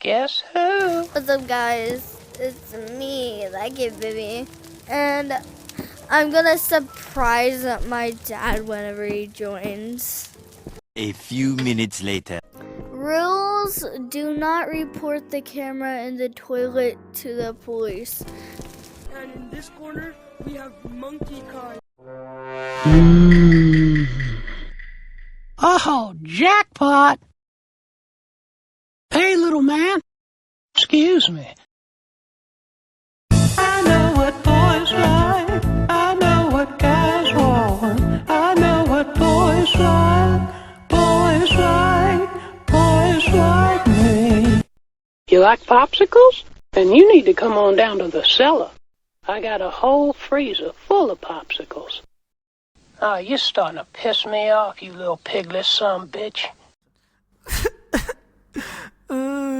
Guess who? What's up, guys? It's me, that kid baby, and I'm gonna surprise my dad whenever he joins. A few minutes later. Rules: do not report the camera in the toilet to the police. And in this corner, we have Monkey Kong. Oh, jackpot! Hey, little man. Excuse me. I know what boys like. I know what guys want. I know what boys like. Boys like. Boys like me. You like popsicles? Then you need to come on down to the cellar. I got a whole freezer full of popsicles. Oh, you're starting to piss me off, you little piglet son bitch.